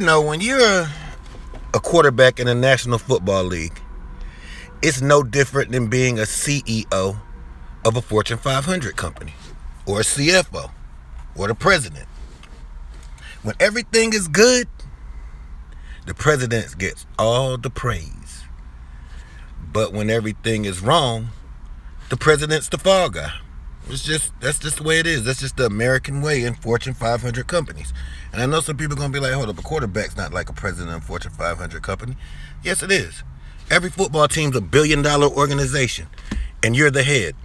When you're a quarterback in the National Football League, it's no different than being a CEO of a Fortune 500 company, or a CFO, or the president. When everything is good, the president gets all the praise. But when everything is wrong, the president's the fall guy. That's just the way it is. That's just the American way in Fortune 500 companies. And I know some people are going to be like, hold up, a quarterback's not like a president of a Fortune 500 company. Yes, it is. Every football team's $1 billion organization, and you're the head,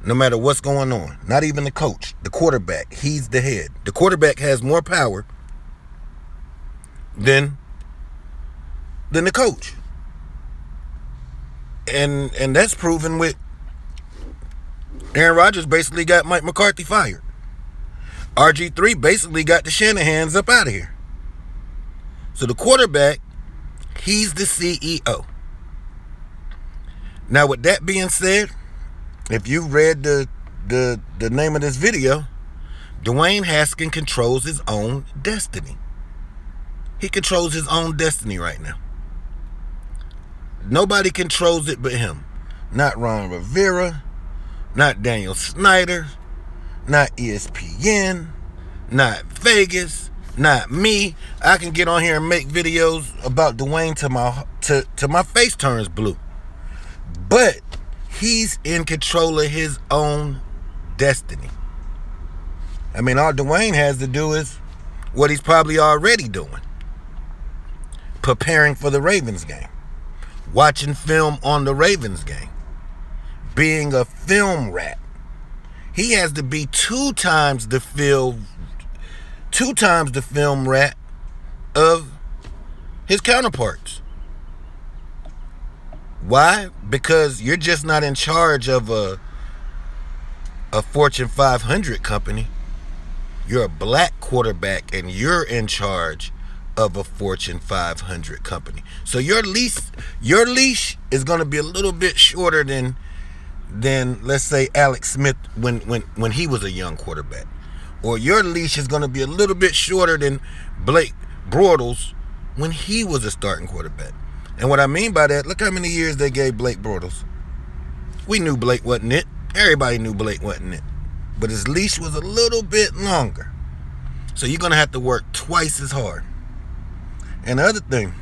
no matter what's going on. Not even the coach, the quarterback, he's the head. The quarterback has more power than the coach. And that's proven with Aaron Rodgers basically got Mike McCarthy fired. RG3 basically got the Shanahans up out of here. So the quarterback, he's the CEO. Now, with that being said, if you read the name of this video, Dwayne Haskins controls his own destiny. He controls his own destiny right now. Nobody controls it but him. Not Ron Rivera, not Daniel Snyder, not ESPN, not Vegas, not me. I can get on here and make videos about Dwayne till my face turns blue. But he's in control of his own destiny. I mean, all Dwayne has to do is what he's probably already doing. Preparing for the Ravens game. Watching film on the Ravens game. Being a film rat. He has to be two times the film rat of his counterparts. Why? Because you're just not in charge of a Fortune 500 company. You're a black quarterback and you're in charge of a Fortune 500 company. So your leash is going to be a little bit shorter than let's say Alex Smith when he was a young quarterback. Or your leash is going to be a little bit shorter than Blake Bortles when he was a starting quarterback. And what I mean by that, look how many years they gave Blake Bortles. We knew Blake wasn't it. Everybody knew Blake wasn't it. But his leash was a little bit longer. So you're going to have to work twice as hard. And the other thing,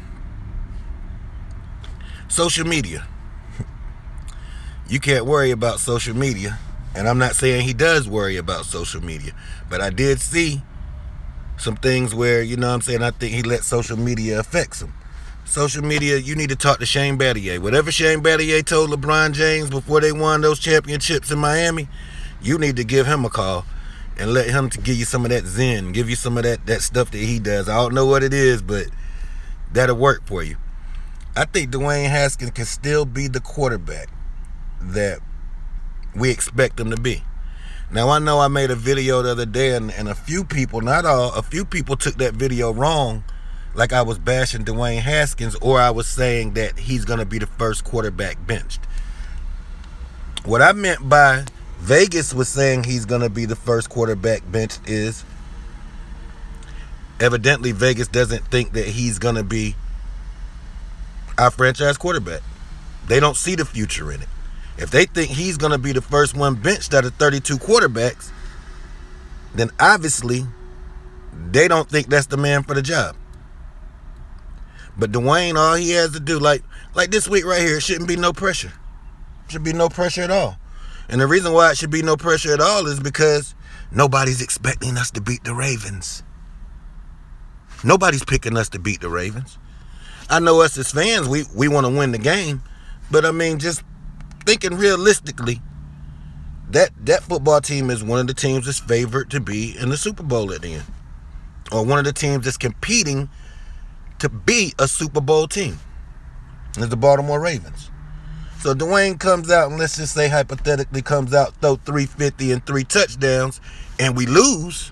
social media. You can't worry about social media. And I'm not saying he does worry about social media. But I did see some things where, I think he let social media affect him. Social media, you need to talk to Shane Battier. Whatever Shane Battier told LeBron James before they won those championships in Miami, you need to give him a call and let him to give you some of that zen, give you some of that stuff that he does. I don't know what it is, but that'll work for you. I think Dwayne Haskins can still be the quarterback that we expect him to be. Now, I know I made a video the other day, and a few people, not all, a few people took that video wrong, like I was bashing Dwayne Haskins, or I was saying that he's going to be the first quarterback benched. What I meant by Vegas was saying he's going to be the first quarterback benched is evidently Vegas doesn't think that he's going to be our franchise quarterback. They don't see the future in it. If they think he's going to be the first one benched out of 32 quarterbacks, then obviously they don't think that's the man for the job. But Dwayne, all he has to do, like this week right here, it shouldn't be no pressure. Should be no pressure at all. And the reason why it should be no pressure at all is because nobody's expecting us to beat the Ravens. Nobody's picking us to beat the Ravens. I know us as fans, we want to win the game. But I mean, just thinking realistically, that football team is one of the teams that's favored to be in the Super Bowl at the end. Or one of the teams that's competing to be a Super Bowl team. It's the Baltimore Ravens. So Dwayne comes out, and let's just say hypothetically comes out, throw 350 and 3 touchdowns, and we lose.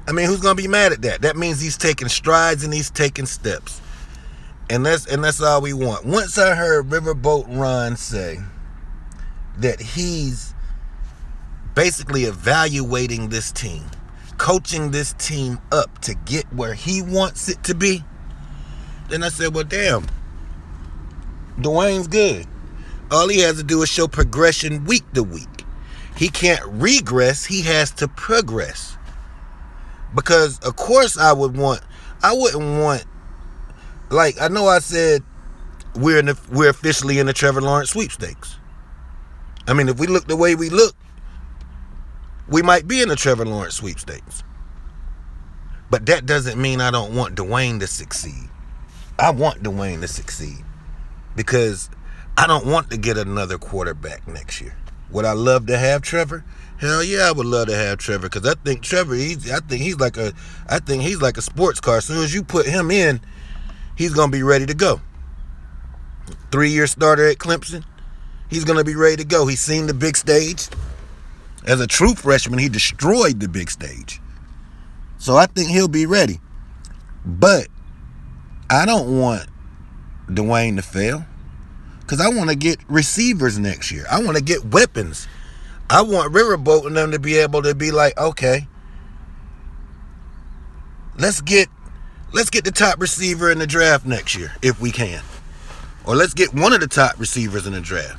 I mean, who's going to be mad at that? That means he's taking strides and he's taking steps. And that's all we want. Once I heard Riverboat Ron say that he's basically evaluating this team, coaching this team up to get where he wants it to be, then I said, well, damn, Dwayne's good. All he has to do is show progression week to week. He can't regress. He has to progress. Because, of course, I wouldn't want, like, I know I said we're officially in the Trevor Lawrence sweepstakes. I mean, if we look the way we look, we might be in the Trevor Lawrence sweepstakes. But that doesn't mean I don't want Dwayne to succeed. I want Dwayne to succeed because I don't want to get another quarterback next year. Would I love to have Trevor? Hell yeah, I would love to have Trevor because I think Trevor, I think he's like a sports car. As soon as you put him in, he's gonna be ready to go. 3-year starter at Clemson, he's gonna be ready to go. He's seen the big stage. As a true freshman, he destroyed the big stage. So I think he'll be ready. But I don't want Dwayne to fail because I want to get receivers next year. I want to get weapons. I want Riverboat and them to be able to be like, okay, let's get the top receiver in the draft next year if we can. Or let's get one of the top receivers in the draft.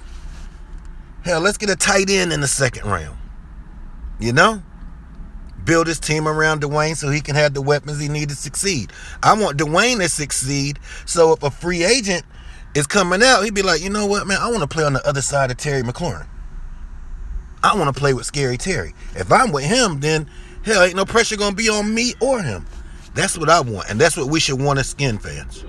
Hell, let's get a tight end in the second round. You know? Build his team around Dwayne so he can have the weapons he needs to succeed. I want Dwayne to succeed so if a free agent is coming out, he'd be like, you know what, man, I want to play on the other side of Terry McLaurin. I want to play with Scary Terry. If I'm with him, then hell, ain't no pressure going to be on me or him. That's what I want, and that's what we should want as Skin fans.